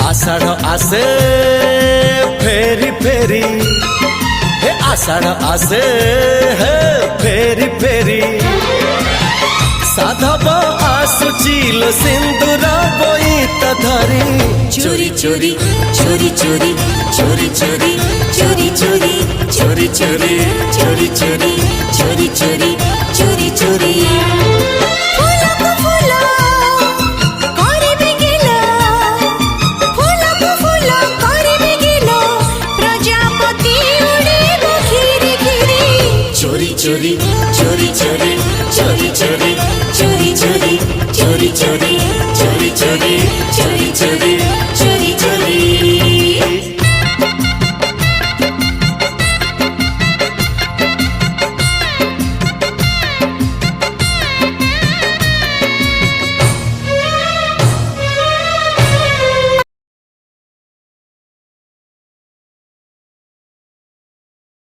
आषाढ़ आसे फेरी फेरी हे आषाढ़ आसे हे फेरी फेरी साधब आसुचिल सिंदूर बोईत धरी चोरी चोरी चोरी चोरी चोरी चोरी चोरी चोरी चोरी चोरी चोरी चोरी चोरी चोरी चोरी चोरी